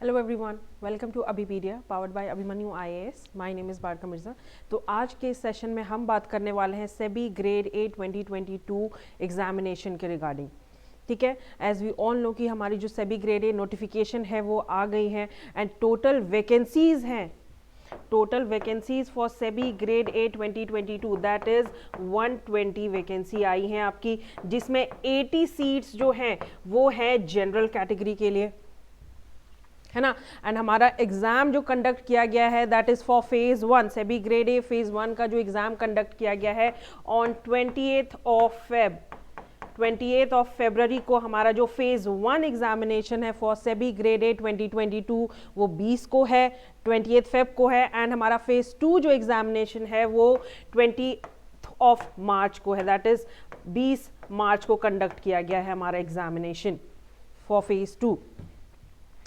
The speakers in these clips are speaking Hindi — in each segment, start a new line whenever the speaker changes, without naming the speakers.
Hello everyone, welcome to Abhipedia powered by Abhimanyu IAS. My name is Barka Mirza. तो आज के इस सेशन में हम बात करने वाले हैं सेबी ग्रेड ए 2022 एग्जामिनेशन के रिगार्डिंग। ठीक है, एज वी ऑल नो कि हमारी जो सेबी ग्रेड ए नोटिफिकेशन है वो आ गई है एंड टोटल वैकेंसीज हैं। Total vacancies for SEBI grade A 2022 that is 120 vacancy आई हैं आपकी, जिसमें 80 सीट्स जो हैं वो है जनरल कैटेगरी के लिए, है ना। एंड हमारा एग्जाम जो कंडक्ट किया गया है that is for phase 1, SEBI grade A phase 1 का जो एग्जाम कंडक्ट किया गया है ऑन 28th ऑफ फेब्रवरी को हमारा जो फेज 1 एग्जामिनेशन है फॉर सेबी ग्रेड ए 2022 वो 20 को है, 28 फेब को है। एंड हमारा फेज 2 जो एग्जामिनेशन है वो 20 मार्च को है, दैट इज 20 मार्च को कंडक्ट किया गया है हमारा एग्जामिनेशन फॉर फेज 2,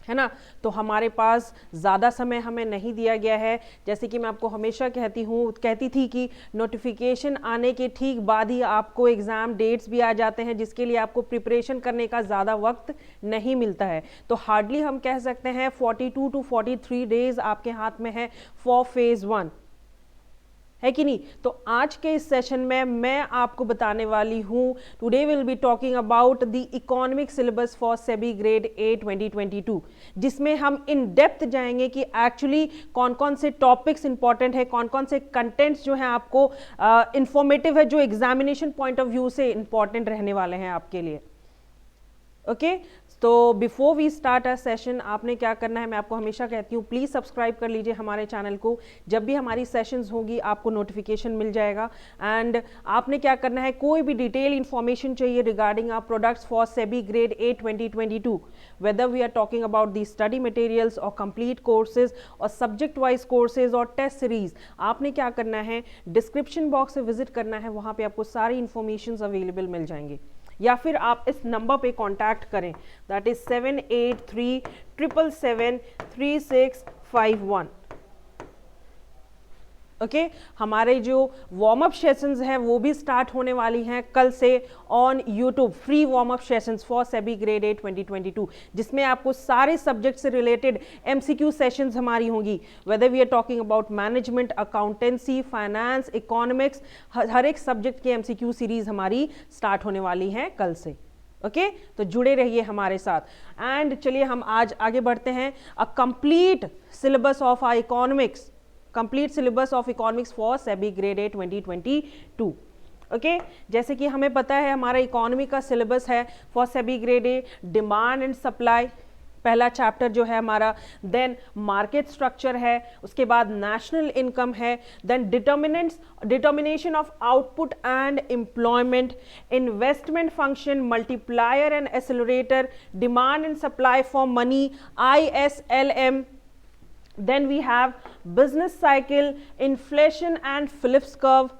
है ना। तो हमारे पास ज़्यादा समय हमें नहीं दिया गया है। जैसे कि मैं आपको हमेशा कहती थी कि नोटिफिकेशन आने के ठीक बाद ही आपको एग्ज़ाम डेट्स भी आ जाते हैं, जिसके लिए आपको प्रिपरेशन करने का ज़्यादा वक्त नहीं मिलता है। तो हार्डली हम कह सकते हैं 42 to 43 डेज आपके हाथ में है फॉर फेज़ 1, है कि नहीं। तो आज के इस सेशन में मैं आपको बताने वाली हूं, today will be talking about the economic syllabus for SEBI grade A 2022, जिसमें हम इन डेप्थ जाएंगे कि एक्चुअली कौन कौन से टॉपिक्स इंपॉर्टेंट है, कौन कौन से कंटेंट्स जो हैं आपको इंफॉर्मेटिव है, जो एग्जामिनेशन पॉइंट ऑफ व्यू से इंपॉर्टेंट रहने वाले हैं आपके लिए। ओके, तो before we start a session आपने क्या करना है, मैं आपको हमेशा कहती हूँ प्लीज़ सब्सक्राइब कर लीजिए हमारे चैनल को। जब भी हमारी सेशंस होंगी आपको नोटिफिकेशन मिल जाएगा। एंड आपने क्या करना है, कोई भी डिटेल इंफॉर्मेशन चाहिए regarding our products for SEBI grade A 2022, whether we are talking about the study materials और कंप्लीट कोर्सेज और सब्जेक्ट वाइज कोर्सेज और टेस्ट सीरीज, आपने क्या करना है, डिस्क्रिप्शन बॉक्स से विजिट करना है, वहाँ पर आपको सारी इंफॉर्मेशन अवेलेबल मिल जाएंगे। या फिर आप इस नंबर पे कांटेक्ट करें, दैट इज 7837773651। ओके, हमारे जो वार्म अप सेशंस हैं वो भी स्टार्ट होने वाली हैं कल से on YouTube, free warm up sessions for SEBI grade A 2022, जिसमें आपको सारे सब्जेक्ट से रिलेटेड एमसीक्यू सेशंस हमारी होंगी, whether we are talking about management, accountancy, finance, economics, हर एक सब्जेक्ट की एमसीक्यू सीरीज हमारी स्टार्ट होने वाली है कल से। ओके, तो जुड़े रहिए हमारे साथ। एंड चलिए हम आज आगे बढ़ते हैं। A complete syllabus of our economics, complete syllabus of economics for SEBI grade A 2022। Okay, जैसे कि हमें पता है हमारा इकोनॉमी का सिलेबस है for SEBI grade A, demand and supply पहला चैप्टर जो है हमारा, देन मार्केट स्ट्रक्चर है, उसके बाद नेशनल इनकम है, then determination of output and employment, investment function, multiplier and accelerator, demand and supply for money, ISLM. Then we have business cycle, inflation and Phillips curve,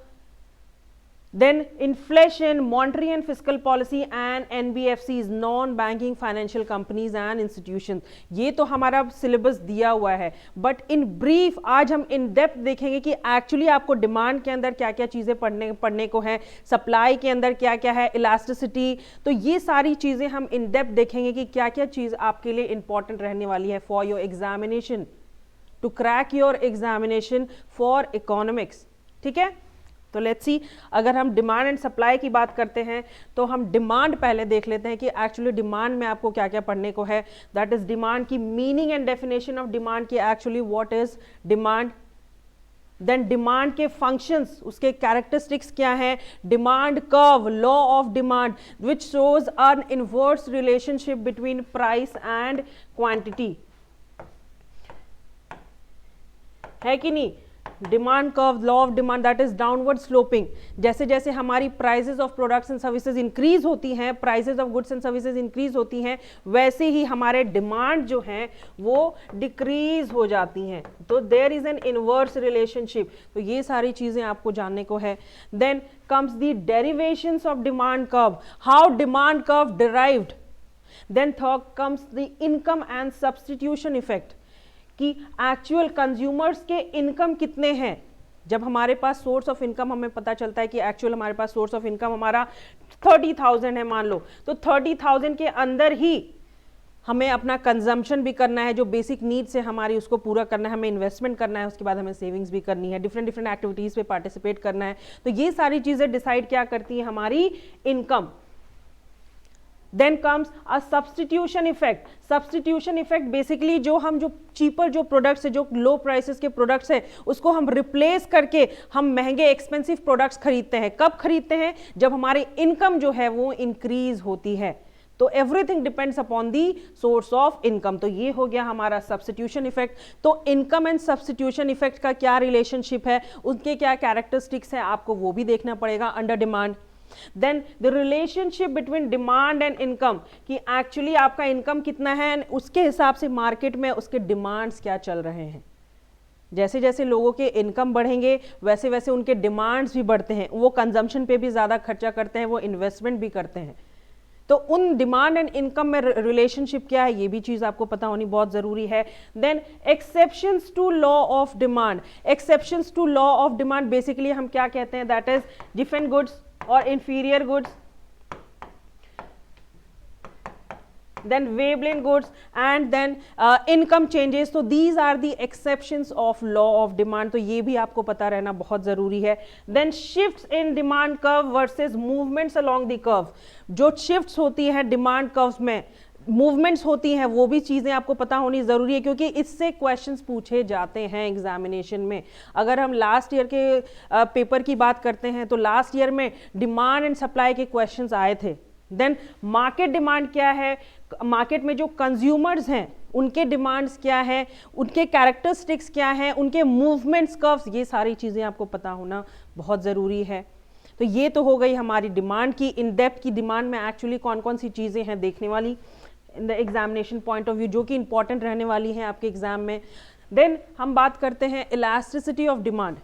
then inflation, monetary and fiscal policy and NBFCs, non-banking financial companies and institutions। ये तो हमारा सिलेबस दिया हुआ है, बट इन ब्रीफ आज हम इन डेप्थ देखेंगे कि एक्चुअली आपको डिमांड के अंदर क्या क्या चीज़ें पढ़ने को है, सप्लाई के अंदर क्या क्या है, इलास्टिसिटी, तो ये सारी चीज़ें हम इन डेप्थ देखेंगे कि क्या क्या चीज़ आपके लिए इंपॉर्टेंट रहने वाली है for your examination, to crack your examination for economics. ठीक है, तो लेट्स सी, अगर हम डिमांड एंड सप्लाई की बात करते हैं तो हम डिमांड पहले देख लेते हैं कि एक्चुअली डिमांड में आपको क्या क्या पढ़ने को है। दैट इज डिमांड की meaning and definition of demand की, actually what is demand, then demand के फंक्शंस, उसके कैरेक्टरिस्टिक्स क्या हैं, demand curve, law of demand which shows an inverse relationship between price and quantity, है कि नहीं। Demand curve, law of demand, that is downward sloping, जैसे जैसे हमारी prices of products and services increase होती हैं, prices of goods and services increase होती हैं, वैसे ही हमारे डिमांड जो हैं वो डिक्रीज हो जाती हैं। तो there is an inverse relationship, तो ये सारी चीजें आपको जानने को है। Then comes the derivations of demand curve, how demand curve derived. Then third comes the income and substitution effect, कि एक्चुअल कंज्यूमर्स के इनकम कितने हैं। जब हमारे पास सोर्स ऑफ इनकम हमें पता चलता है कि एक्चुअल हमारे पास सोर्स ऑफ इनकम हमारा 30,000 है मान लो, तो 30,000 के अंदर ही हमें अपना कंजम्पशन भी करना है, जो बेसिक नीड्स है हमारी उसको पूरा करना है, हमें इन्वेस्टमेंट करना है, उसके बाद हमें सेविंग्स भी करनी है, डिफरेंट डिफरेंट एक्टिविटीज़ पे पार्टिसिपेट करना है। तो ये सारी चीज़ें डिसाइड क्या करती है, हमारी income. Then comes a substitution effect. Substitution effect basically जो चीपर जो प्रोडक्ट्स है, जो लो प्राइसेस के प्रोडक्ट्स है, उसको हम रिप्लेस करके हम महंगे एक्सपेंसिव प्रोडक्ट्स खरीदते हैं। कब खरीदते हैं? जब हमारी इनकम जो है वो इंक्रीज होती है। तो everything depends upon the source of income. तो ये हो गया हमारा सब्सटीट्यूशन इफेक्ट। तो इनकम एंड सब्सटीट्यूशन इफेक्ट का क्या रिलेशनशिप है, उनके क्या कैरेक्टरिस्टिक्स है, आपको वो भी देखना पड़ेगा under demand. Then the relationship between demand and income, कि एक्चुअली आपका इनकम कितना है, उसके हिसाब से मार्केट में उसके डिमांड्स क्या चल रहे हैं। जैसे जैसे लोगों के इनकम बढ़ेंगे वैसे वैसे उनके डिमांड्स भी बढ़ते हैं, वो कंजम्पशन पे भी ज़्यादा खर्चा करते हैं, वो इन्वेस्टमेंट भी करते हैं। तो उन डिमांड एंड इनकम में रिलेशनशिप क्या है, ये भी चीज़ आपको पता होनी बहुत ज़रूरी है। Then exceptions to law of demand. Exceptions to law of demand basically हम क्या कहते हैं, दैट इज डिफरेंट गुड्स और inferior goods, then wavelength goods, and then income changes. So these are the exceptions of law of demand. तो ये भी आपको पता रहना बहुत ज़रूरी है। Then shifts in demand curve versus movements along the curve. जो shifts होती है डिमांड कर्व्स में, मूवमेंट्स होती हैं, वो भी चीज़ें आपको पता होनी ज़रूरी है, क्योंकि इससे क्वेश्चंस पूछे जाते हैं एग्जामिनेशन में। अगर हम लास्ट ईयर के पेपर की बात करते हैं तो लास्ट ईयर में डिमांड एंड सप्लाई के क्वेश्चंस आए थे। देन मार्केट डिमांड क्या है, मार्केट में जो कंज्यूमर्स हैं उनके डिमांड्स क्या है, उनके कैरेक्टरिस्टिक्स क्या हैं, उनके मूवमेंट्स कर्व्स, ये सारी चीज़ें आपको पता होना बहुत ज़रूरी है। तो ये तो हो गई हमारी डिमांड की। इन डेप्थ की डिमांड में एक्चुअली कौन कौन सी चीज़ें हैं देखने वाली in the examination point of view, जो कि इंपॉर्टेंट रहने वाली हैं आपके एग्जाम में। देन हम बात करते हैं elasticity of demand.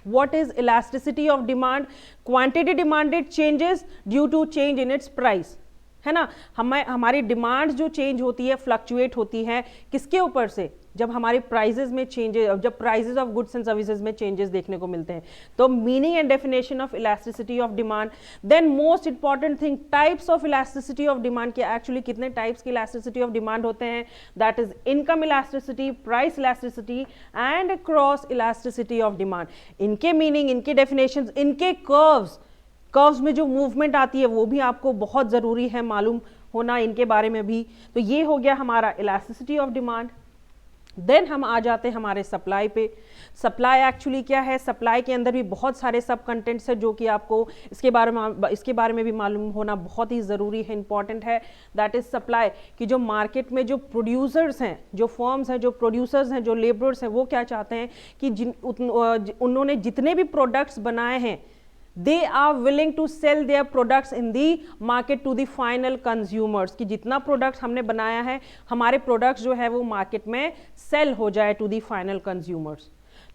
What is elasticity of demand? Quantity demanded changes due to change in its price, है ना। हमारी डिमांड जो चेंज होती है, फ्लक्चुएट होती है, किसके ऊपर से? जब हमारे प्राइजेस में चेंजेस, जब prices of goods and services में चेंजेस देखने को मिलते हैं। तो meaning and definition of elasticity of demand. Then most important thing, types of elasticity of demand के एक्चुअली कितने टाइप्स की इलास्टिसिटी ऑफ डिमांड होते हैं, that is income elasticity, price elasticity and cross elasticity of demand. इनके मीनिंग, इनके डेफिनेशन, इनके कर्व्स में जो मूवमेंट आती है वो भी आपको बहुत ज़रूरी है मालूम होना इनके बारे में भी। तो ये हो गया हमारा इलास्टिसिटी ऑफ डिमांड। देन हम आ जाते हैं हमारे सप्लाई पे। सप्लाई एक्चुअली क्या है, सप्लाई के अंदर भी बहुत सारे सब कंटेंट्स हैं जो कि आपको इसके बारे में भी मालूम होना बहुत ही ज़रूरी है, इंपॉर्टेंट है। दैट इज़ सप्लाई, कि जो मार्केट में जो प्रोड्यूसर्स हैं, जो फर्म्स हैं, जो प्रोड्यूसर्स हैं, जो लेबरर्स हैं, वो क्या चाहते हैं कि उन्होंने जितने भी प्रोडक्ट्स बनाए हैं, they are willing to sell their products in the market to the final consumers, कि जितना प्रोडक्ट्स हमने बनाया है, हमारे प्रोडक्ट्स जो है वो मार्केट में सेल हो जाए टू द फाइनल कंज्यूमर्स।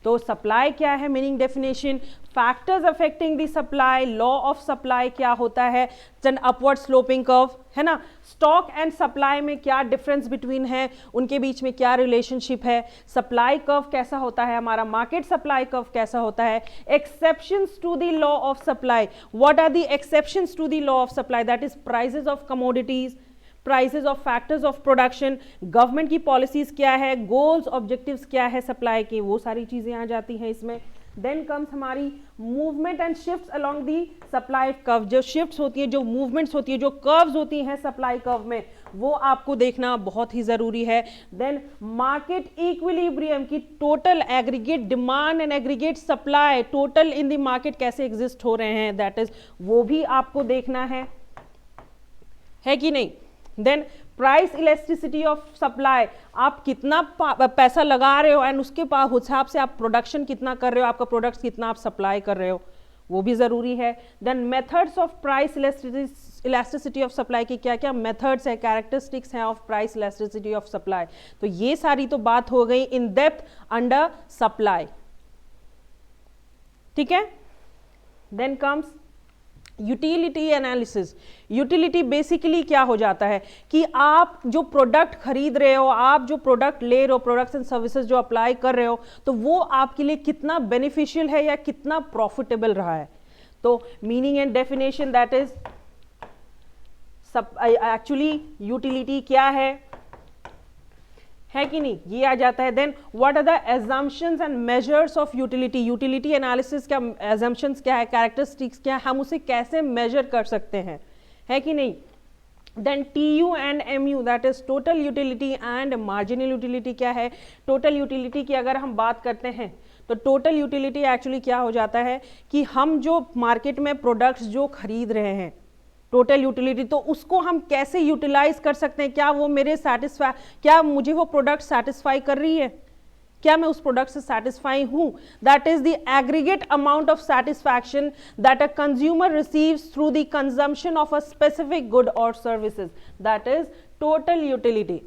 तो सप्लाई क्या है, meaning definition, factors affecting the supply, law of supply क्या होता है, एन अपवर्ड स्लोपिंग कर्व, है ना। स्टॉक एंड सप्लाई में क्या डिफरेंस बिटवीन है, उनके बीच में क्या रिलेशनशिप है, सप्लाई कर्व कैसा होता है हमारा, मार्केट सप्लाई कर्व कैसा होता है, exceptions to the law of supply, what are the exceptions to the law of supply, that is prices of commodities, prices of factors of production, government की पॉलिसीज क्या है, गोल्स ऑब्जेक्टिव्स क्या है सप्लाई के, वो सारी चीजें आ जाती हैं इसमें। देन कम्स हमारी movement and shifts along the supply curve. जो शिफ्ट्स होती है, जो मूवमेंट्स होती है, जो कर्व्स होती हैं सप्लाई कर्व में, वो आपको देखना बहुत ही जरूरी है। देन मार्केट इक्विलिब्रियम की total aggregate demand and aggregate supply total in the market कैसे एग्जिस्ट हो रहे हैं, दैट इज वो भी आपको देखना है कि नहीं। Then price elasticity of supply, आप कितना पैसा लगा रहे हो एंड उसके हिसाब से आप प्रोडक्शन कितना कर रहे हो, आपका प्रोडक्ट्स कितना आप सप्लाई कर रहे हो, वो भी ज़रूरी है। Then methods of price elasticity of supply की क्या क्या मेथड्स है, कैरेक्टरिस्टिक्स हैं of price elasticity of supply. तो ये सारी तो बात हो गई इन डेप्थ अंडर सप्लाई, ठीक है। Then comes utility analysis. Utility basically क्या हो जाता है कि आप जो प्रोडक्ट खरीद रहे हो, आप जो प्रोडक्ट ले रहे हो, प्रोडक्ट्स एंड सर्विसेज जो अप्लाई कर रहे हो, तो वो आपके लिए कितना बेनिफिशियल है या कितना प्रॉफिटेबल रहा है। तो meaning and definition, that is actually utility क्या है, है कि नहीं, ये आ जाता है। Then what are the assumptions and measures of utility, utility analysis क्या, एजम्पशंस क्या है, कैरेक्टरिस्टिक्स क्या है, हम उसे कैसे मेजर कर सकते हैं, है कि नहीं। Then TU and MU that is total utility and marginal utility क्या है। टोटल यूटिलिटी की अगर हम बात करते हैं तो टोटल यूटिलिटी एक्चुअली क्या हो जाता है कि हम जो मार्केट में प्रोडक्ट्स जो खरीद रहे हैं, टोटल यूटिलिटी, तो उसको हम कैसे यूटिलाइज कर सकते हैं, क्या वो मेरे सेटिस्फाई, क्या मुझे वो प्रोडक्ट सेटिस्फाई कर रही है, क्या मैं उस प्रोडक्ट से सेटिस्फाई हूं। That is the aggregate amount of satisfaction that a consumer receives through the consumption of a specific good और services, that is total utility.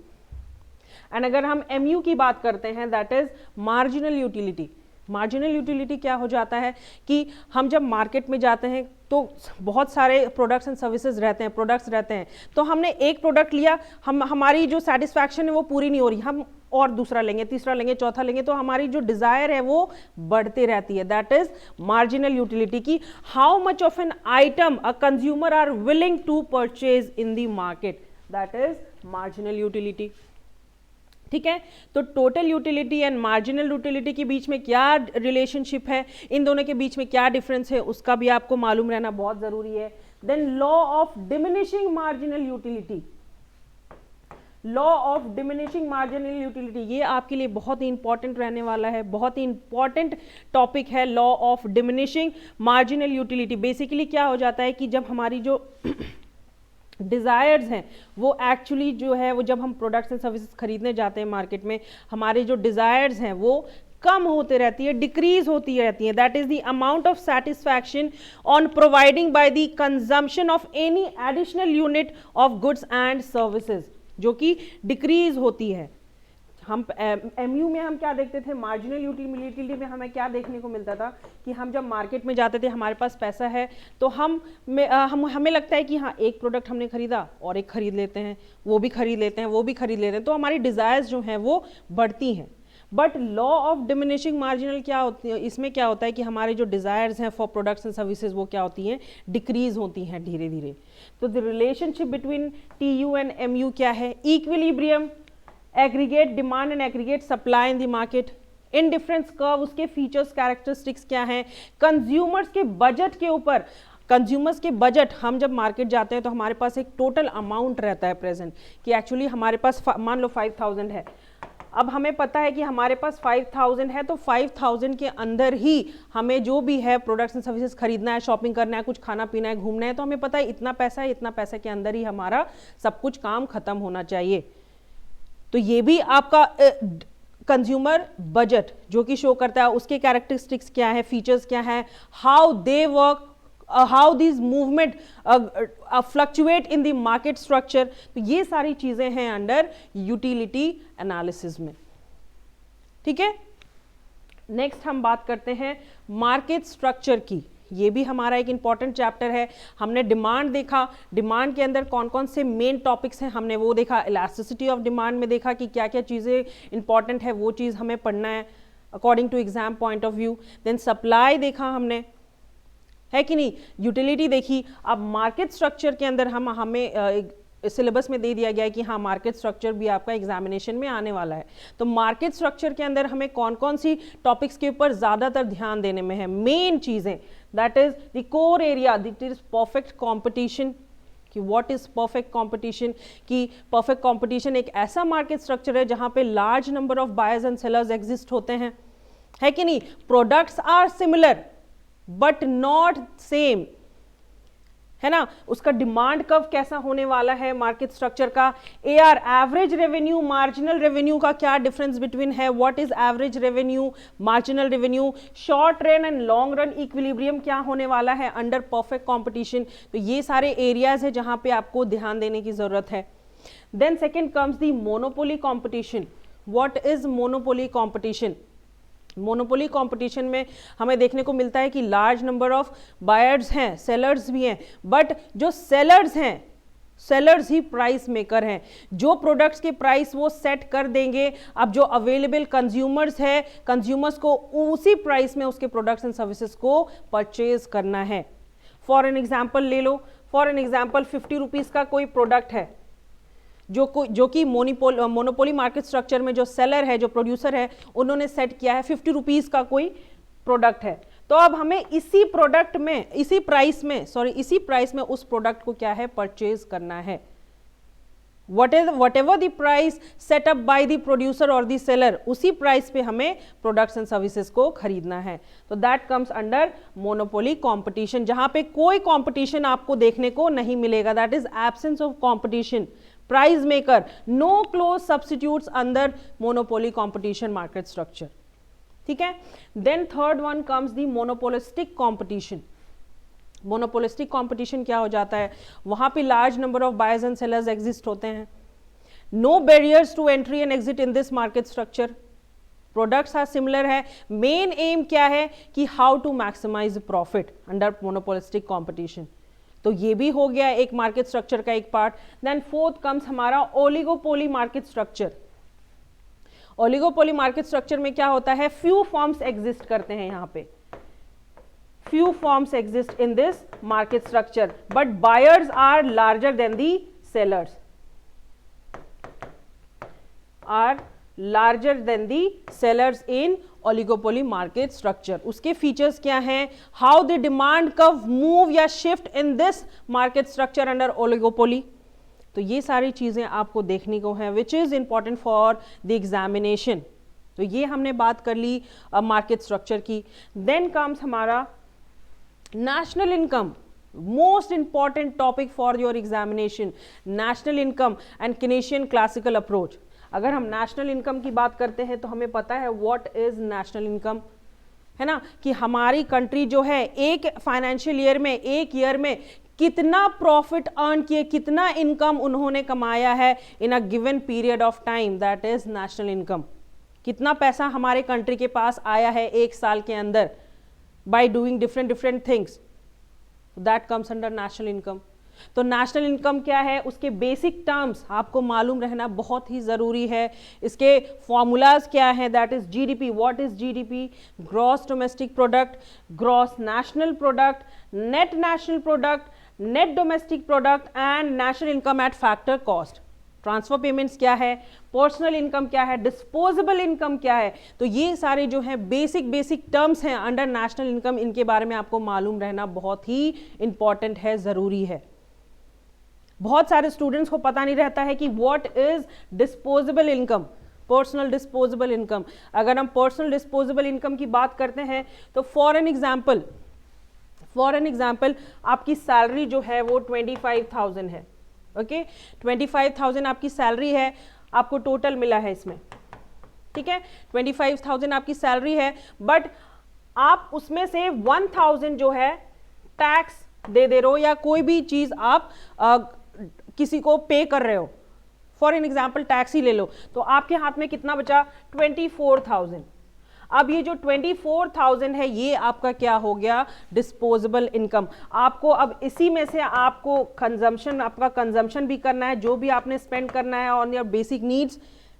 And अगर हम MU की बात करते हैं that is marginal utility. Marginal utility क्या हो जाता है कि हम जब मार्केट में जाते हैं तो बहुत सारे प्रोडक्ट्स एंड सर्विसेज रहते हैं, प्रोडक्ट्स रहते हैं, तो हमने एक प्रोडक्ट लिया, हमारी जो सेटिस्फैक्शन है वो पूरी नहीं हो रही, हम और दूसरा लेंगे, तीसरा लेंगे, चौथा लेंगे, तो हमारी जो डिजायर है वो बढ़ते रहती है। दैट इज मार्जिनल यूटिलिटी की how much of an item a consumer are willing to purchase in the market, that is marginal utility. ठीक है, तो total utility and marginal utility के बीच में क्या रिलेशनशिप है, इन दोनों के बीच में क्या डिफरेंस है, उसका भी आपको मालूम रहना बहुत जरूरी है। Then law of diminishing marginal utility, law of diminishing marginal utility, ये आपके लिए बहुत ही इंपॉर्टेंट रहने वाला है, बहुत ही इंपॉर्टेंट टॉपिक है law of diminishing marginal utility. Basically क्या हो जाता है कि जब हमारी जो डिज़ायर्स हैं वो एक्चुअली जो है वो जब हम प्रोडक्ट्स एंड सर्विसेज खरीदने जाते हैं मार्केट में, हमारे जो डिज़ायर्स हैं वो कम होते रहती है, डिक्रीज होती रहती है। That is the amount of satisfaction on providing by the consumption of any additional unit of goods and services, जो कि डिक्रीज होती है। हम MU में हम क्या देखते थे, मार्जिनल यूटिलिटी में हमें क्या देखने को मिलता था कि हम जब मार्केट में जाते थे, हमारे पास पैसा है तो हमें लगता है कि हाँ एक प्रोडक्ट हमने खरीदा और एक खरीद लेते हैं, वो भी खरीद लेते हैं, वो भी खरीद लेते हैं, तो हमारी डिज़ायर्स जो हैं वो बढ़ती हैं। But law of diminishing marginal क्या होती है, इसमें क्या होता है कि हमारे जो डिज़ायर्स हैं फॉर प्रोडक्ट्स एंड सर्विसेज वो क्या होती हैं, डिक्रीज होती हैं धीरे धीरे। तो the relationship between TU and MU क्या है, equilibrium, aggregate demand and aggregate supply in the market, indifference curve, उसके फीचर्स कैरेक्टरिस्टिक्स क्या हैं, कंज्यूमर्स के बजट के ऊपर, कंज्यूमर्स के बजट, हम जब मार्केट जाते हैं तो हमारे पास एक टोटल अमाउंट रहता है प्रेजेंट कि एक्चुअली हमारे पास मान लो 5000 है, अब हमें पता है कि हमारे पास 5000 है, तो 5000 के अंदर ही हमें जो भी है प्रोडक्ट्स एंड सर्विसेज खरीदना है, शॉपिंग करना है, कुछ खाना पीना है, घूमना है, तो हमें पता है इतना पैसा है, इतना पैसे के अंदर ही हमारा सब कुछ काम खत्म होना चाहिए। तो ये भी आपका कंज्यूमर बजट जो कि शो करता है, उसके कैरेक्टरिस्टिक्स क्या है, फीचर्स क्या है, how they work, how this movement fluctuate in the market structure, तो ये सारी चीजें हैं अंडर यूटिलिटी एनालिसिस में। ठीक है, नेक्स्ट हम बात करते हैं मार्केट स्ट्रक्चर की, ये भी हमारा एक इंपॉर्टेंट चैप्टर है। हमने डिमांड देखा, डिमांड के अंदर कौन कौन से मेन टॉपिक्स हैं हमने वो देखा, इलास्टिसिटी ऑफ डिमांड में देखा कि क्या क्या चीज़ें इंपॉर्टेंट है, वो चीज़ हमें पढ़ना है according to exam point of view. Then supply देखा हमने, है कि नहीं, यूटिलिटी देखी। अब मार्केट स्ट्रक्चर के अंदर हमें सिलेबस में दे दिया गया है कि हाँ मार्केट स्ट्रक्चर भी आपका एग्जामिनेशन में आने वाला है, तो मार्केट स्ट्रक्चर के अंदर हमें कौन कौन सी टॉपिक्स के ऊपर ज़्यादातर ध्यान देने में है, मेन चीज़ें, that is the core area, that is perfect competition, कि व्हाट इज परफेक्ट कंपटीशन, कि परफेक्ट कंपटीशन एक ऐसा मार्केट स्ट्रक्चर है जहां पे large number of buyers and sellers exist होते हैं, है कि नहीं, products are similar but not same, है ना, उसका डिमांड कर्व कैसा होने वाला है मार्केट स्ट्रक्चर का, AR average revenue marginal revenue का क्या डिफरेंस बिटवीन है, what is average revenue marginal revenue, short run and long run equilibrium क्या होने वाला है अंडर परफेक्ट कंपटीशन, तो ये सारे एरियाज है जहां पे आपको ध्यान देने की जरूरत है। Then second comes the monopoly competition, what is monopoly competition, monopoly competition में हमें देखने को मिलता है कि लार्ज नंबर ऑफ बायर्स हैं, सेलर्स भी हैं, बट जो सेलर्स हैं, सेलर्स ही प्राइस मेकर हैं, जो प्रोडक्ट्स के प्राइस वो सेट कर देंगे, अब जो अवेलेबल कंज्यूमर्स है, कंज्यूमर्स को उसी प्राइस में उसके प्रोडक्ट्स एंड सर्विसेज को परचेज करना है। फॉर एन एग्जाम्पल ले लो, फॉर एन एग्जाम्पल 50 रुपीज़ का कोई प्रोडक्ट है, जो कि मोनोपोली मार्केट स्ट्रक्चर में जो सेलर है, जो प्रोड्यूसर है, उन्होंने सेट किया है 50 रुपीज का कोई प्रोडक्ट है। तो अब हमें इसी प्राइस में उस प्रोडक्ट को क्या है, परचेज करना है। whatever the price set up by the producer or the seller, उसी प्राइस पे हमें प्रोडक्ट्स एंड सर्विसेज को खरीदना है। तो that comes under monopoly competition, जहां पे कोई कंपटीशन आपको देखने को नहीं मिलेगा, that is absence of competition. Price maker, no close substitutes under monopoly competition market structure, ठीक है। Then third one comes the monopolistic competition. Monopolistic competition क्या हो जाता है, वहां पे large number of buyers and sellers exist होते हैं, no barriers to entry and exit in this market structure, products are similar है। मेन एम क्या है कि how to maximise profit under monopolistic competition. तो ये भी हो गया एक मार्केट स्ट्रक्चर का एक पार्ट। देन फोर्थ कम्स हमारा oligopoly market structure. Oligopoly market structure में क्या होता है, फ्यू फॉर्म्स एग्जिस्ट करते हैं, यहाँ पे few forms exist in this market structure, but buyers are larger than the sellers, in oligopoly market structure. उसके फीचर्स क्या हैं, how the demand curve move या shift in this market structure under oligopoly। तो ये सारी चीजें आपको देखने को है which is important for the examination। तो ये हमने बात कर ली मार्केट स्ट्रक्चर की। देन कम्स हमारा national income, most important topic for your examination, national income and Keynesian classical approach. अगर हम नेशनल इनकम की बात करते हैं तो हमें पता है व्हाट इज नेशनल इनकम, है ना, कि हमारी कंट्री जो है एक फाइनेंशियल ईयर में, एक ईयर में कितना प्रॉफिट अर्न किए, कितना इनकम उन्होंने कमाया है in a given period of time, that is national income. कितना पैसा हमारे कंट्री के पास आया है एक साल के अंदर by doing different things, that comes under national income। तो नेशनल इनकम क्या है, उसके बेसिक टर्म्स आपको मालूम रहना बहुत ही ज़रूरी है। इसके फॉर्मूलाज क्या है, that is GDP. What is GDP, gross domestic product, gross national product, net national product, net domestic product and national income eight factor cost. Transfer payments क्या है, पर्सनल इनकम क्या है, डिस्पोजेबल इनकम क्या है। तो ये सारे जो है बेसिक टर्म्स हैं अंडर नेशनल इनकम, इनके बारे में आपको मालूम रहना बहुत ही इंपॉर्टेंट है, जरूरी है। बहुत सारे स्टूडेंट्स को पता नहीं रहता है कि what is disposable income, personal disposable income. अगर हम पर्सनल डिस्पोजेबल इनकम की बात करते हैं तो फॉर एन एग्जाम्पल आपकी सैलरी जो है वो 25,000 है, ओके 25,000 आपकी सैलरी है, आपको टोटल मिला है इसमें, ठीक है 25,000 आपकी सैलरी है, बट आप उसमें से 1,000 जो है टैक्स दे रहे हो या कोई भी चीज आप किसी को पे कर रहे हो, फॉर एन एग्जाम्पल टैक्स ही ले लो, तो आपके हाथ में कितना बचा 24,000। अब ये जो 24,000 है ये आपका क्या हो गया, डिस्पोजेबल इनकम। आपको अब इसी में से आपको आपका कंजम्पशन भी करना है, जो भी आपने स्पेंड करना है on your basic needs,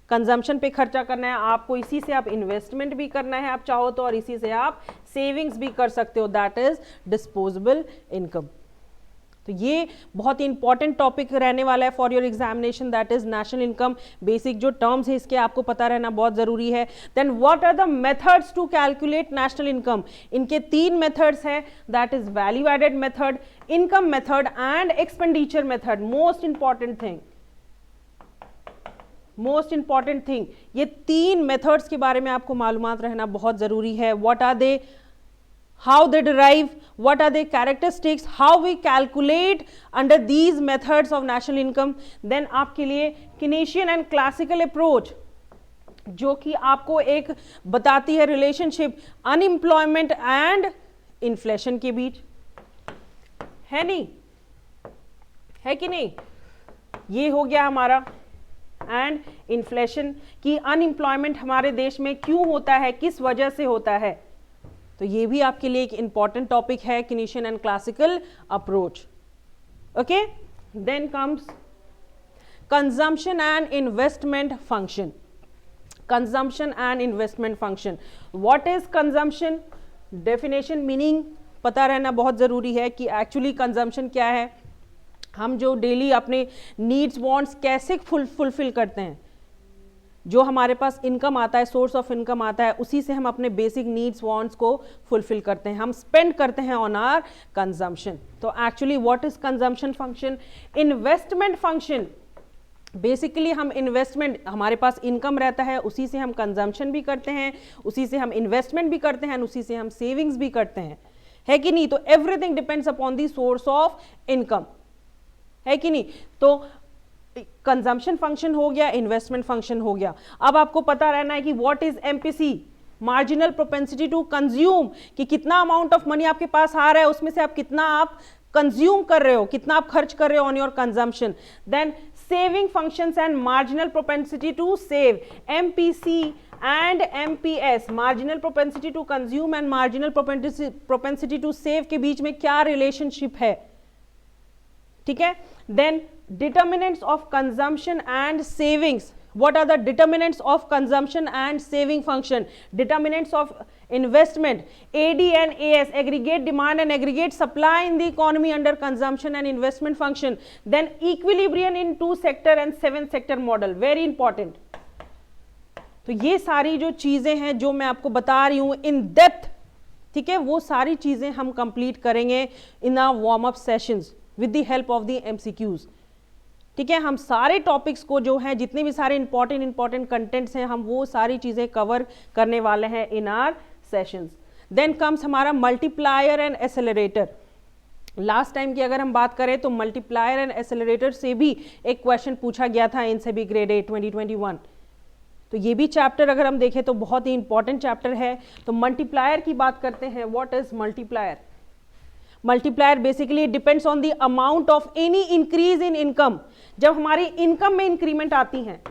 consumption पे खर्चा करना है आपको, इसी से आप इन्वेस्टमेंट भी करना है आप चाहो तो, और इसी से आप सेविंग्स भी कर सकते हो, दैट इज डिस्पोजेबल इनकम। तो ये बहुत ही इंपॉर्टेंट टॉपिक रहने वाला है for your examination, that is national income. Basic जो टर्म्स है इसके आपको पता रहना बहुत जरूरी है। Then what are the methods to calculate national income, इनके 3 मेथड्स है, that is value added method, income method and expenditure method. Most important thing ये 3 मेथड्स के बारे में आपको मालूमात रहना बहुत जरूरी है। What are they, how they derive, what are their characteristics, how we calculate under these methods of national income। then आपके लिए Keynesian and classical approach जो कि आपको एक बताती है रिलेशनशिप अनएम्प्लॉयमेंट एंड इन्फ्लेशन के बीच, है नहीं, है कि नहीं, ये हो गया हमारा, एंड इन्फ्लेशन की अनएम्प्लॉयमेंट हमारे देश में क्यों होता है, किस वजह से होता है, तो ये भी आपके लिए एक इंपॉर्टेंट टॉपिक है, Keynesian and classical approach. Okay, then comes consumption and investment function. Consumption and investment function, what is consumption, definition meaning पता रहना बहुत जरूरी है कि एक्चुअली कंजम्पशन क्या है। हम जो डेली अपने नीड्स वांट्स कैसे फुलफिल करते हैं, जो हमारे पास इनकम आता है, सोर्स ऑफ इनकम आता है, उसी से हम अपने बेसिक नीड्स वांट्स को फुलफिल करते हैं, हम स्पेंड करते हैं ऑन आवर कंजम्पशन। तो actually what is consumption function? Investment function. Basically हम इन्वेस्टमेंट, हमारे पास इनकम रहता है, उसी से हम कंजम्पशन भी करते हैं, उसी से हम इन्वेस्टमेंट भी करते हैं, उसी से हम सेविंग्स भी करते हैं, है कि नहीं? तो everything depends upon the source of income, है कि नहीं? तो कंजम्पशन फंक्शन हो गया, इन्वेस्टमेंट फंक्शन हो गया। अब आपको पता रहना है कि what is MPC, marginal propensity to consume, कि कितना अमाउंट ऑफ मनी आपके पास आ रहा है, उसमें से आप कितना आप कंज्यूम कर रहे हो, कितना आप खर्च कर रहे हो on your consumption. Then saving functions and marginal propensity to save, MPC and MPS, marginal propensity to consume and marginal propensity to save के बीच में क्या रिलेशनशिप है, ठीक है? देन determinants of consumption and savings. What are the determinants of consumption and saving function? Determinants of investment, AD and AS, aggregate demand and aggregate supply in the economy under consumption and investment function. Then equilibrium in 2 sector and 7 sector model, very important. तो ये सारी जो चीजें हैं जो मैं आपको बता रही हूं इन डेप्थ, ठीक है, वो सारी चीजें हम कंप्लीट करेंगे in our warm up sessions with the help of the MCQs, ठीक है? हम सारे टॉपिक्स को जो है, जितने भी सारे इंपॉर्टेंट कंटेंट्स हैं, हम वो सारी चीजें कवर करने वाले हैं in our sessions. Then comes हमारा multiplier and accelerator. Last time की अगर हम बात करें तो मल्टीप्लायर एंड एक्सेलरेटर से भी एक क्वेश्चन पूछा गया था इन सभी ग्रेड 8 2021। तो ये भी चैप्टर अगर हम देखें तो बहुत ही इंपॉर्टेंट चैप्टर है। तो मल्टीप्लायर की बात करते हैं। What is multiplier? Multiplier basically depends on the amount of any increase in income. जब हमारी इनकम में इंक्रीमेंट आती है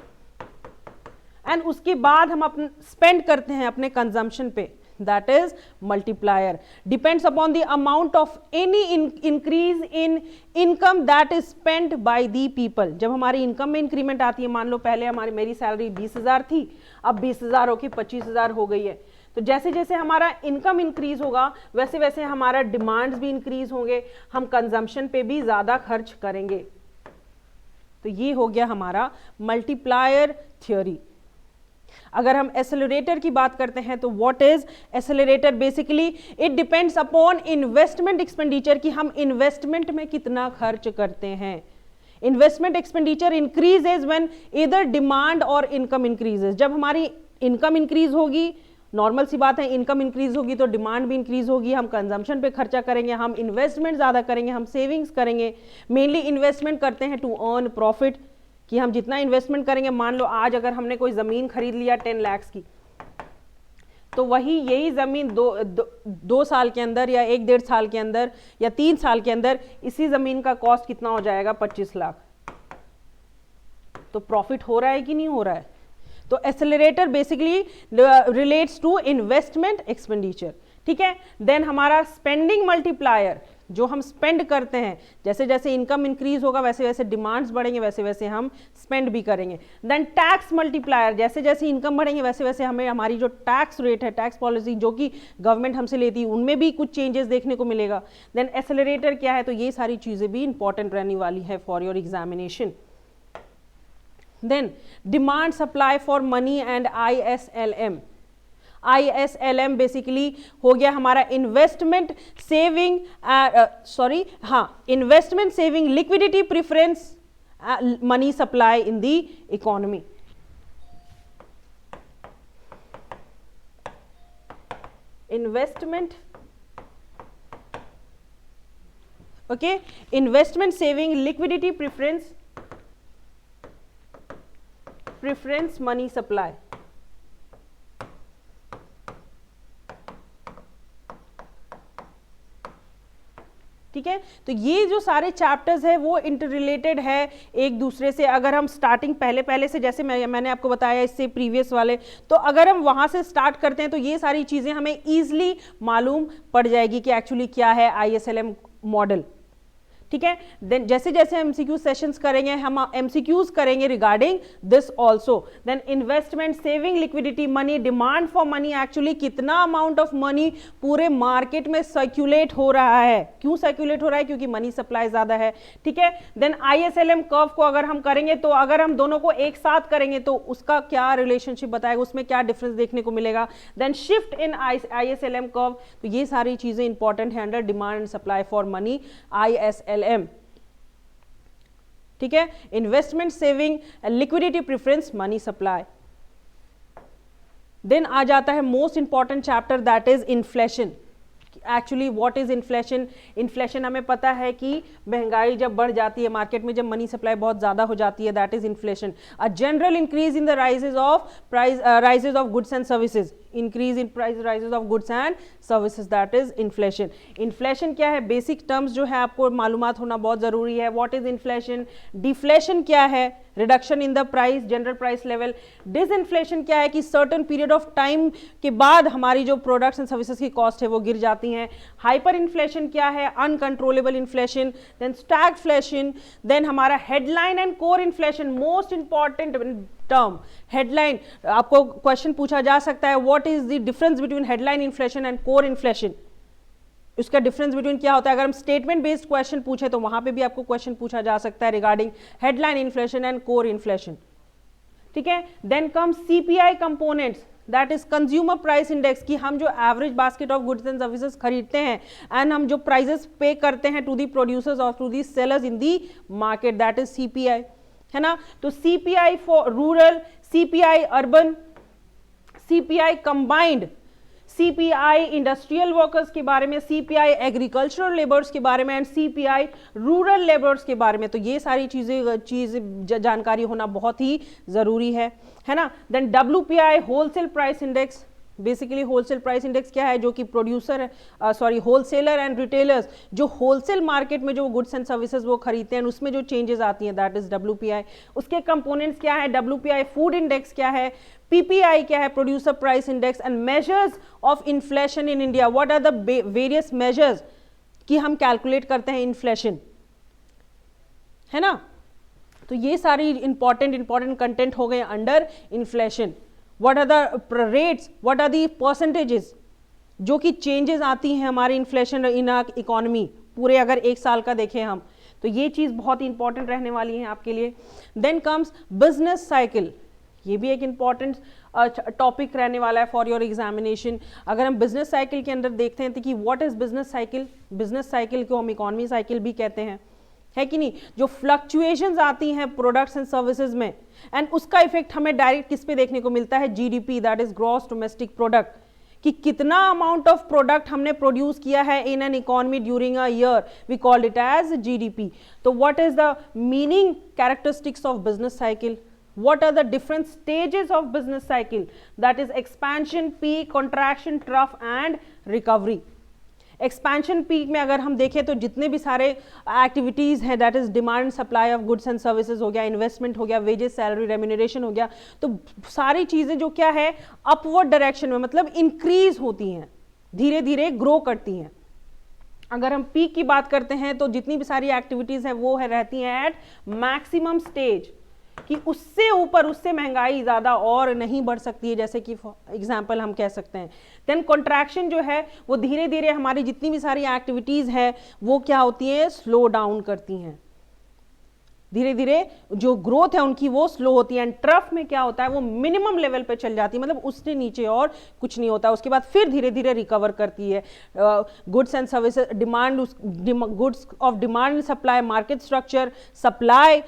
एंड उसके बाद हम अपने स्पेंड करते हैं अपने कंजम्पशन पे, that is multiplier. Depends upon the amount of any increase in income that is spent by the people. जब हमारी इनकम में इंक्रीमेंट आती है, मान लो पहले मेरी सैलरी 20,000 थी, अब 20,000 होकर 25,000 हो गई है, तो जैसे जैसे हमारा इनकम इंक्रीज होगा वैसे वैसे हमारा डिमांड्स भी इंक्रीज होंगे, हम कंजम्पशन पे भी ज्यादा खर्च करेंगे। तो ये हो गया हमारा मल्टीप्लायर थ्योरी। अगर हम एक्सेलरेटर की बात करते हैं तो what is accelerator? Basically it depends upon investment expenditure, कि हम इन्वेस्टमेंट में कितना खर्च करते हैं। Investment expenditure increases when either demand और इनकम इंक्रीजेज। जब हमारी इनकम इंक्रीज होगी, नॉर्मल सी बात है, इनकम इंक्रीज होगी तो डिमांड भी इंक्रीज होगी, हम कंजम्पशन पे खर्चा करेंगे, हम इन्वेस्टमेंट ज़्यादा करेंगे, हम सेविंग्स करेंगे। मेनली इन्वेस्टमेंट करते हैं टू अर्न प्रॉफिट, कि हम जितना इन्वेस्टमेंट करेंगे, मान लो आज अगर हमने कोई ज़मीन खरीद लिया 10 लाख की, तो यही ज़मीन दो साल के अंदर या 1-1.5 साल के अंदर या 3 साल के अंदर इसी ज़मीन का कॉस्ट कितना हो जाएगा? 25 लाख। तो प्रॉफिट हो रहा है कि नहीं हो रहा है? तो accelerator basically relates to investment expenditure, ठीक है? देन हमारा स्पेंडिंग मल्टीप्लायर, जो हम स्पेंड करते हैं, जैसे जैसे इनकम इंक्रीज होगा वैसे वैसे डिमांड्स बढ़ेंगे, वैसे वैसे हम स्पेंड भी करेंगे। देन टैक्स मल्टीप्लायर, जैसे जैसे इनकम बढ़ेंगे वैसे वैसे हमें हमारी जो टैक्स रेट है, टैक्स पॉलिसी जो कि गवर्नमेंट हमसे लेती है, उनमें भी कुछ चेंजेस देखने को मिलेगा। देन एक्सेलरेटर क्या है? तो ये सारी चीज़ें भी इंपॉर्टेंट रहने वाली है for your examination. Then demand supply for money and ISLM. ISLM basically हो गया हमारा investment saving, investment saving liquidity preference money supply in the economy. Investment, okay, investment saving liquidity preference money supply. ठीक है, तो ये जो सारे चैप्टर्स है वो इंटर रिलेटेड है एक दूसरे से। अगर हम स्टार्टिंग पहले से, जैसे मैंने आपको बताया इससे प्रीवियस वाले, तो अगर हम वहां से स्टार्ट करते हैं तो ये सारी चीजें हमें इजीली मालूम पड़ जाएगी कि एक्चुअली क्या है ISLM मॉडल। ठीक है। देन जैसे जैसे एमसीक्यू सेशंस करेंगे हम एमसीक्यूज करेंगे regarding this also. Then investment, saving, liquidity, money, demand for money, actually कितना अमाउंट ऑफ मनी पूरे मार्केट में सर्क्यूलेट हो रहा है, क्यों सर्क्यूलेट हो रहा है, क्योंकि मनी सप्लाई ज्यादा है, ठीक है। देन आईएसएलएम कर्व को अगर हम करेंगे तो अगर हम दोनों को एक साथ करेंगे तो उसका क्या रिलेशनशिप बताएगा, उसमें क्या डिफरेंस देखने को मिलेगा। Then shift in IS LM curve, तो ये सारी चीजें इंपॉर्टेंट है under demand and supply for money IS LM, ठीक है। Investment, saving, liquidity, preference, money supply. Then आ जाता है most important chapter, that is inflation. Actually what is inflation? Inflation हमें पता है कि महंगाई जब बढ़ जाती है मार्केट में, जब मनी सप्लाई बहुत ज्यादा हो जाती है, that is inflation. A general increase in the rises of price, rises of goods and services, increase in price rises of goods and services, that is inflation. Inflation क्या है? बेसिक टर्म्स जो है आपको मालूमात होना बहुत जरूरी है। What is inflation? डिफ्लेशन क्या है? Reduction in the price, general price level. Disinflation क्या है? कि सर्टेन पीरियड ऑफ टाइम के बाद हमारी जो प्रोडक्ट्स एंड सर्विसेज की कॉस्ट है वो गिर जाती हैं। हाइपर इन्फ्लेशन क्या है? Uncontrollable inflation. Then stagflation. Then हमारा headline and core inflation, most important term headline. आपको क्वेश्चन पूछा जा सकता है what is the difference between headline inflation and core inflation, उसका डिफरेंस बिटवीन क्या होता है। अगर हम स्टेटमेंट बेस्ड क्वेश्चन पूछे तो वहां पे भी आपको क्वेश्चन पूछा जा सकता है regarding headline inflation and core inflation, ठीक है। Then come CPI components, that is consumer price index, कि हम जो average basket of goods and services खरीदते हैं एंड हम जो प्राइसेस पे करते हैं टू दी प्रोड्यूसर्स और to the sellers in the market, that is CPI, है ना। तो CPI for rural, CPI urban, CPI combined, CPI industrial workers के बारे में, सीपीआई एग्रीकल्चरल लेबर्स के बारे में एंड सीपीआई रूरल लेबर्स के बारे में। तो ये सारी चीजें जानकारी होना बहुत ही जरूरी है ना। Then WPI wholesale price index, basically wholesale price index क्या है? जो कि प्रोड्यूसर होलसेलर एंड रिटेलर्स जो होलसेल मार्केट में जो गुड्स एंड सर्विसेज वो खरीदते हैं उसमें जो चेंजेस आती हैं, दैट इज डब्ल्यूपीआई। उसके कंपोनेंट्स क्या है? डब्ल्यूपीआई फूड इंडेक्स क्या है? पीपीआई क्या है? Producer price index. And measures of inflation in India, what are the various measures कि हम कैलकुलेट करते हैं इन्फ्लेशन, है ना। तो ये सारी इंपॉर्टेंट कंटेंट हो गए under inflation. What are the rates, what are the percentages जो कि चेंजेस आती हैं हमारे इन्फ्लेशन इन इकोनॉमी, पूरे अगर एक साल का देखें हम तो ये चीज़ बहुत ही इंपॉर्टेंट रहने वाली है आपके लिए। देन कम्स बिजनेस साइकिल, ये भी एक इंपॉर्टेंट टॉपिक रहने वाला है फॉर योर एग्जामिनेशन। अगर हम बिजनेस साइकिल के अंदर देखते हैं तो कि what is business cycle, business cycle को हम इकोनॉमी साइकिल भी कहते हैं, है कि नहीं। जो फ्लक्चुएशंस आती हैं प्रोडक्ट्स एंड सर्विसेज में एंड उसका इफेक्ट हमें डायरेक्ट किस पे देखने को मिलता है? GDP, that is gross domestic product, कि कितना अमाउंट ऑफ प्रोडक्ट हमने प्रोड्यूस किया है in an economy during a year, we called it as GDP. तो what is the meaning, characteristics of business cycle? What are the different stages of business cycle? That is expansion, peak, contraction, trough and recovery. Expansion peak में अगर हम देखें तो जितने भी सारे एक्टिविटीज हैं, that is demand supply of goods and services हो गया, इन्वेस्टमेंट हो गया, वेजेस, सैलरी, रेम्यूनरेशन हो गया, तो सारी चीजें जो क्या है अपवर्ड डायरेक्शन में, मतलब इंक्रीज होती हैं, धीरे धीरे ग्रो करती हैं। अगर हम पीक की बात करते हैं तो जितनी भी सारी एक्टिविटीज हैं वो है रहती हैं एट मैक्सिमम स्टेज, कि उससे ऊपर उससे महंगाई ज्यादा और नहीं बढ़ सकती है, जैसे कि एग्जांपल हम कह सकते हैं। देन कॉन्ट्रैक्शन जो है वो धीरे धीरे हमारी जितनी भी सारी एक्टिविटीज है वो क्या होती है? स्लो डाउन करती हैं, धीरे धीरे जो ग्रोथ है उनकी वो स्लो होती है। एंड ट्रफ में क्या होता है? वो मिनिमम लेवल पे चल जाती है, मतलब उससे नीचे और कुछ नहीं होता, उसके बाद फिर धीरे धीरे रिकवर करती है। Goods and services demand, goods of demand supply, market structure, supply,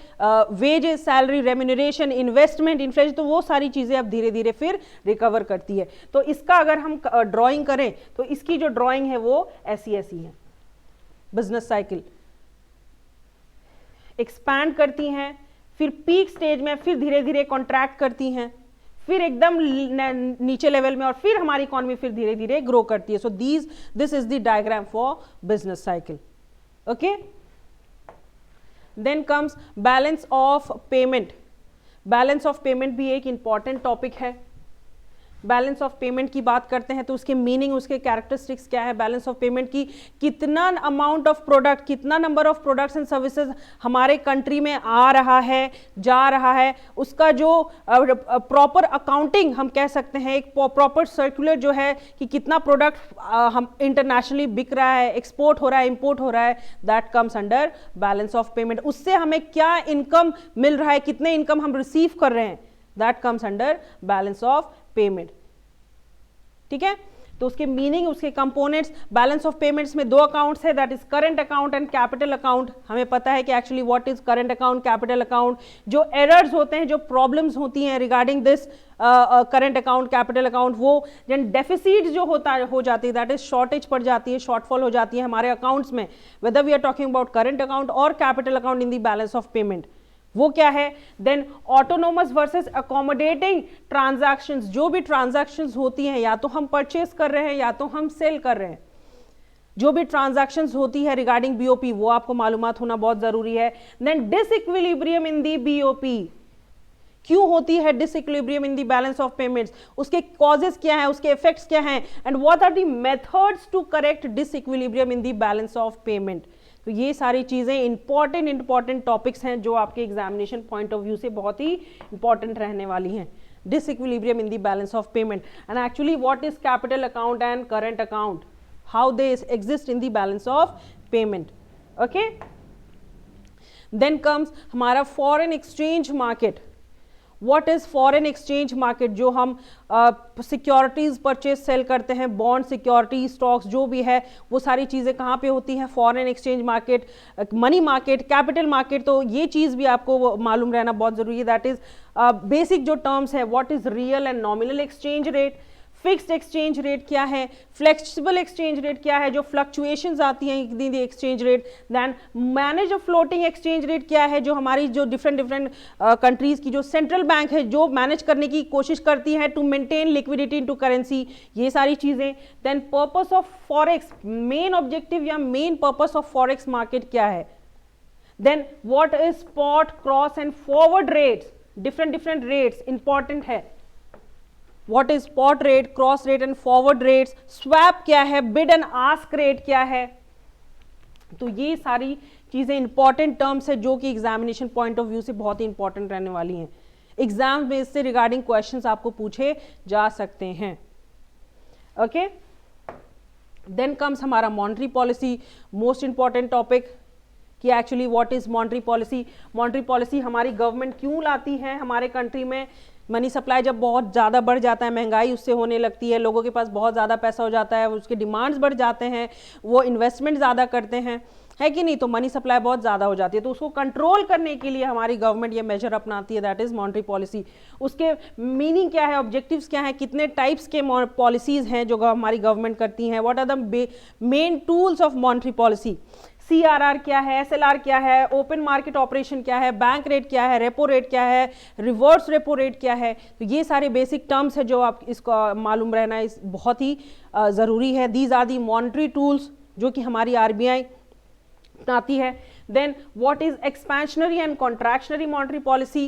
wages, salary, remuneration, investment, inflation, तो वो सारी चीजें अब धीरे धीरे फिर रिकवर करती है। तो इसका अगर हम ड्रॉइंग करें तो इसकी जो ड्रॉइंग है वो ऐसी है। बिजनेस साइकिल एक्सपैंड करती हैं, फिर पीक स्टेज में फिर धीरे धीरे कॉन्ट्रैक्ट करती हैं, फिर एकदम नीचे लेवल में, और फिर हमारी इकोनॉमी फिर धीरे धीरे ग्रो करती है। So this is the diagram for business cycle. Okay, then comes balance of payment. Balance of payment भी एक इंपॉर्टेंट टॉपिक है। बैलेंस ऑफ पेमेंट की बात करते हैं तो उसके मीनिंग, उसके कैरेक्टरिस्टिक्स क्या है, बैलेंस ऑफ पेमेंट की कितना अमाउंट ऑफ प्रोडक्ट, कितना number of products and services हमारे कंट्री में आ रहा है, जा रहा है, उसका जो प्रॉपर अकाउंटिंग हम कह सकते हैं, एक प्रॉपर सर्कुलर जो है कि कितना प्रोडक्ट हम इंटरनेशनली बिक रहा है, एक्सपोर्ट हो रहा है, इंपोर्ट हो रहा है, that comes under balance of payment. उससे हमें क्या इनकम मिल रहा है, कितने इनकम हम रिसीव कर रहे हैं, that comes under balance of payment. ठीक है, तो उसके मीनिंग, उसके कंपोनेंट्स, बैलेंस ऑफ पेमेंट्स में दो अकाउंट्स है, that is current account and capital account. हमें पता है कि actually what is current account, capital account. जो एरर्स होते हैं, जो प्रॉब्लम्स होती हैं regarding this current account, capital account, वो जन डेफिसिट जो हो जाती है, दैट इज शॉर्टेज पड़ जाती है, शॉर्टफॉल हो जाती है हमारे अकाउंट्स में, whether we are talking about current account और capital account in the balance of payment, वो क्या है। Then autonomous versus accommodating transactions, जो भी ट्रांजैक्शंस होती हैं, या तो हम परचेस कर रहे हैं या तो हम सेल कर रहे हैं, जो भी ट्रांजैक्शंस होती है रिगार्डिंग बीओपी, वो आपको मालूमात होना बहुत जरूरी है। Then disequilibrium in the BOP, क्यों होती है disequilibrium in the balance of payments, उसके कॉजेस क्या है, उसके इफेक्ट्स क्या हैं, and what are the methods to correct disequilibrium in the balance of payment. तो ये सारी चीजें इंपॉर्टेंट टॉपिक्स हैं जो आपके एग्जामिनेशन पॉइंट ऑफ व्यू से बहुत ही इंपॉर्टेंट रहने वाली हैं। Disequilibrium in the balance of payment and actually what is capital account and current account, how they exist in the balance of payment. Okay, then comes हमारा foreign exchange market. What is foreign exchange market, जो हम सिक्योरिटीज परचेज सेल करते हैं, बॉन्ड, सिक्योरिटी, स्टॉक्स, जो भी है वो सारी चीज़ें कहाँ पे होती हैं, foreign exchange market, money market, capital market. तो ये चीज़ भी आपको मालूम रहना बहुत ज़रूरी है। दैट इज बेसिक जो टर्म्स है, what is real and nominal exchange rate, fixed exchange rate क्या है, फ्लेक्सिबल एक्सचेंज रेट क्या है, जो फ्लक्चुएशंस आती हैं in the exchange rate. Then manage a floating exchange rate क्या है, जो हमारी जो डिफरेंट कंट्रीज की जो सेंट्रल बैंक है जो मैनेज करने की कोशिश करती है to maintain liquidity into currency, ये सारी चीजें। Then purpose of forex, main objective या main purpose of forex market क्या है। Then what is spot, cross and forward rates, different rates important है। What is spot rate, cross rate and forward rates, swap क्या है, बिड एंड आस्क रेट क्या है। तो ये सारी चीजें इंपॉर्टेंट टर्म्स है जो कि एग्जामिनेशन पॉइंट ऑफ व्यू से बहुत ही इंपॉर्टेंट रहने वाली हैं। एग्जाम में इससे रिगार्डिंग क्वेश्चंस आपको पूछे जा सकते हैं। ओके, देन कम्स हमारा monetary policy, most important topic कि actually what is monetary policy. Monetary policy हमारी गवर्नमेंट क्यों लाती है हमारे कंट्री में। मनी सप्लाई जब बहुत ज़्यादा बढ़ जाता है, महंगाई उससे होने लगती है, लोगों के पास बहुत ज़्यादा पैसा हो जाता है, उसके डिमांड्स बढ़ जाते हैं, वो इन्वेस्टमेंट ज़्यादा करते हैं, है कि नहीं, तो मनी सप्लाई बहुत ज़्यादा हो जाती है। तो उसको कंट्रोल करने के लिए हमारी गवर्नमेंट ये मेजर अपनाती है, दैट इज़ मॉनेटरी पॉलिसी। उसके मीनिंग क्या है, ऑब्जेक्टिव्स क्या है, कितने टाइप्स के पॉलिसीज़ हैं जो हमारी गवर्नमेंट करती हैं, what are the main tools of monetary policy. CRR क्या है, SLR क्या है, ओपन मार्केट ऑपरेशन क्या है, बैंक रेट क्या है, रेपो रेट क्या है, रिवर्स रेपो रेट क्या है। तो ये सारे बेसिक टर्म्स है जो आप इसको मालूम रहना इस बहुत ही ज़रूरी है। These are the monetary tools जो कि हमारी RBI अपनाती है। Then what is expansionary and contractionary monetary policy,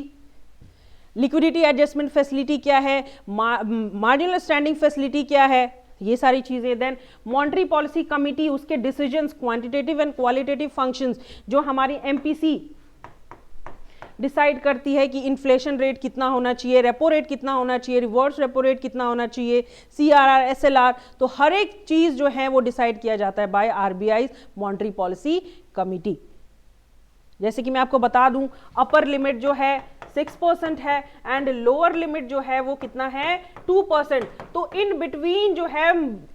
liquidity adjustment facility क्या है, मार्जिनल स्टैंडिंग फैसिलिटी क्या है, ये सारी चीजें। देन मॉनेटरी पॉलिसी कमिटी, उसके decisions, quantitative and qualitative functions, जो हमारी MPC डिसाइड करती है कि इन्फ्लेशन रेट कितना होना चाहिए, रेपो रेट कितना होना चाहिए, रिवर्स रेपो रेट कितना होना चाहिए, CRR, SLR, तो हर एक चीज जो है वो डिसाइड किया जाता है by RBI monetary policy committee. जैसे कि मैं आपको बता दूं, अपर लिमिट जो है 6% है एंड लोअर लिमिट जो है वो कितना है 2%। तो इन बिटवीन जो है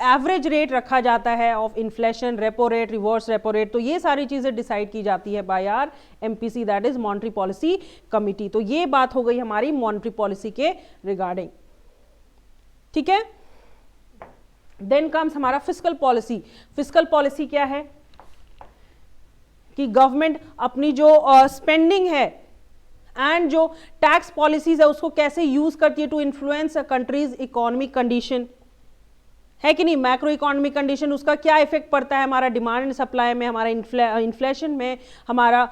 एवरेज रेट रखा जाता है of inflation, repo rate, reverse repo rate. तो ये सारी चीजें डिसाइड की जाती है by our MPC, that is monetary policy committee. तो ये बात हो गई हमारी मॉनेटरी पॉलिसी के रिगार्डिंग, ठीक है। देन कम्स हमारा फिस्कल पॉलिसी। फिस्कल पॉलिसी क्या है कि गवर्नमेंट अपनी जो स्पेंडिंग है एंड जो टैक्स पॉलिसीज है उसको कैसे यूज करती है to influence a country's economic condition, है कि नहीं, मैक्रो इकोनॉमिक कंडीशन, उसका क्या इफेक्ट पड़ता है हमारा डिमांड एंड सप्लाई में, हमारा इन्फ्लेशन में, हमारा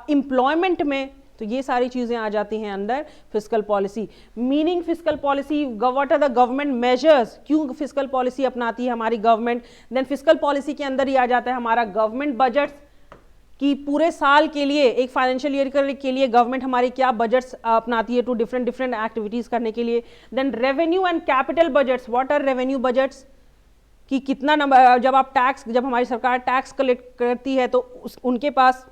एम्प्लॉयमेंट में, तो ये सारी चीजें आ जाती हैं under fiscal policy. Meaning fiscal policy, what are the government measures, क्यों फिस्कल पॉलिसी अपनाती है हमारी गवर्नमेंट। देन फिस्कल पॉलिसी के अंदर ही आ जाता है हमारा गवर्नमेंट बजट, कि पूरे साल के लिए, एक फाइनेंशियल ईयर के लिए गवर्नमेंट हमारी क्या बजट्स अपनाती है टू डिफरेंट एक्टिविटीज करने के लिए। Then revenue and capital budgets, what are revenue budgets, कि कितना नंबर, जब हमारी सरकार टैक्स कलेक्ट करती है तो उनके पास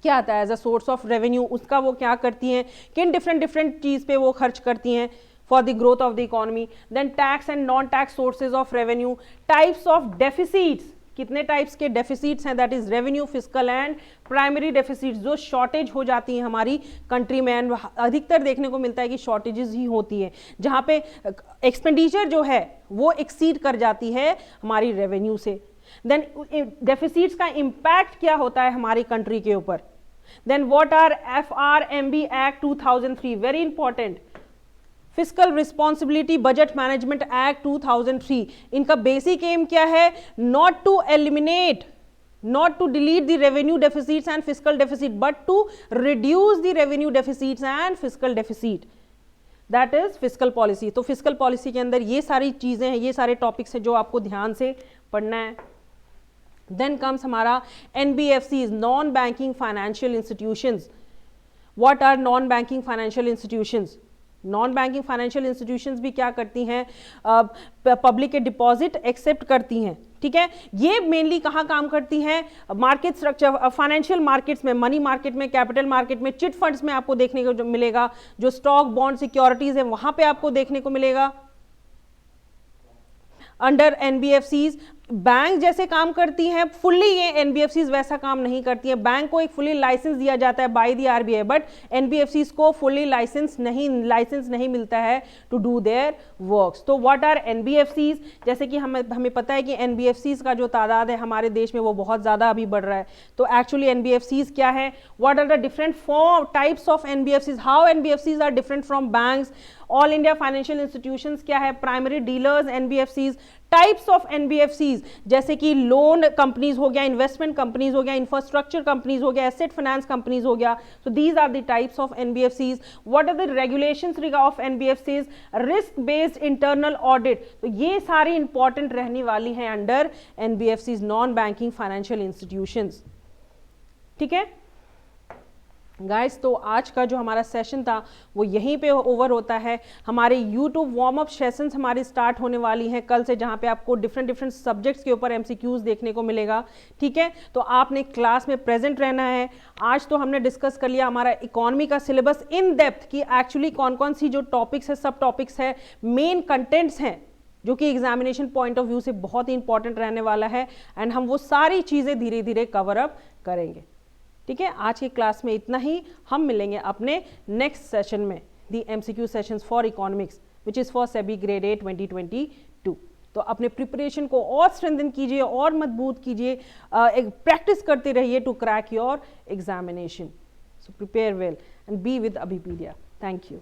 क्या आता है as a source of revenue, उसका वो क्या करती हैं, किन डिफरेंट चीज़ पे वो खर्च करती हैं for the growth of the economy. Then tax and non tax sources of revenue, types of deficits, कितने टाइप्स के डेफिसिट्स हैं, that is revenue, fiscal and primary deficits, जो शॉर्टेज हो जाती है हमारी कंट्री में। एंड अधिकतर देखने को मिलता है कि शॉर्टेजेस ही होती है, जहाँ पे एक्सपेंडिचर जो है वो एक्सीड कर जाती है हमारी रेवेन्यू से। देन डेफिसिट्स का इम्पैक्ट क्या होता है हमारी कंट्री के ऊपर। Then what are FRMB act 2003, very important, fiscal responsibility budget management act 2003, इनका बेसिक एम क्या है, not to eliminate, not to delete the revenue deficits and fiscal deficit, but to reduce the revenue deficits and fiscal deficit, that is fiscal policy। तो fiscal policy के अंदर ये सारी चीजें हैं, ये सारे टॉपिक्स हैं जो आपको ध्यान से पढ़ना है। Then comes हमारा NBFCs, non banking financial institutions. What are non banking financial institutions? Non banking financial institutions भी क्या करती हैं, पब्लिक के डिपॉजिट एक्सेप्ट करती हैं, ठीक है। ये मेनली कहाँ काम करती हैं, मार्केट स्ट्रक्चर, फाइनेंशियल मार्केट्स में, मनी मार्केट में, कैपिटल मार्केट में, चिट फंड्स में आपको देखने को मिलेगा, जो स्टॉक बॉन्ड सिक्योरिटीज है वहां पे आपको देखने को मिलेगा अंडर एनबीएफसीज। बैंक जैसे काम करती हैं, फुल्ली ये एनबीएफसीज वैसा काम नहीं करती हैं। बैंक को एक फुल्ली लाइसेंस दिया जाता है by the RBI, but NBFCs को फुल्ली लाइसेंस नहीं मिलता है टू डू देयर वर्क्स। तो व्हाट आर एनबीएफसीज, जैसे कि हमें पता है कि एनबीएफसीज का जो तादाद है हमारे देश में वो बहुत ज़्यादा अभी बढ़ रहा है। तो एक्चुअली एनबीएफसीज क्या है, what are the different form types of NBFCs, how NBFCs are different from banks. All India financial institutions क्या है, primary dealers NBFCs. Types of NBFCs जैसे कि लोन कंपनीज हो गया, इन्वेस्टमेंट कंपनीज हो गया, इंफ्रास्ट्रक्चर कंपनीज हो गया, एसेट फाइनेंस कंपनीज हो गया। So these are the types of NBFCs. What are the regulations of NBFCs, risk based internal audit. तो ये सारी इंपॉर्टेंट रहने वाली हैं under NBFCs, non banking financial institutions, ठीक है गाइस। तो आज का जो हमारा सेशन था वो यहीं पे ओवर होता है। हमारे यूट्यूब वार्म अप सेशंस हमारी स्टार्ट होने वाली हैं कल से, जहाँ पे आपको डिफरेंट सब्जेक्ट्स के ऊपर एमसीक्यूज देखने को मिलेगा, ठीक है। तो आपने क्लास में प्रेजेंट रहना है। आज तो हमने डिस्कस कर लिया हमारा इकोनॉमी का सिलेबस इन डेप्थ, कि एक्चुअली कौन कौन सी जो टॉपिक्स है, सब टॉपिक्स है, मेन कंटेंट्स हैं जो कि एग्जामिनेशन पॉइंट ऑफ व्यू से बहुत ही इंपॉर्टेंट रहने वाला है। एंड हम वो सारी चीज़ें धीरे धीरे कवर अप करेंगे, ठीक है। आज की क्लास में इतना ही। हम मिलेंगे अपने नेक्स्ट सेशन में, the MCQ sessions for economics which is for SEBI grade A 2022। तो अपने प्रिपरेशन को और स्ट्रेंथन कीजिए और मजबूत कीजिए, एक प्रैक्टिस करते रहिए to crack your examination. So prepare well and be with Abhipedia. Thank you.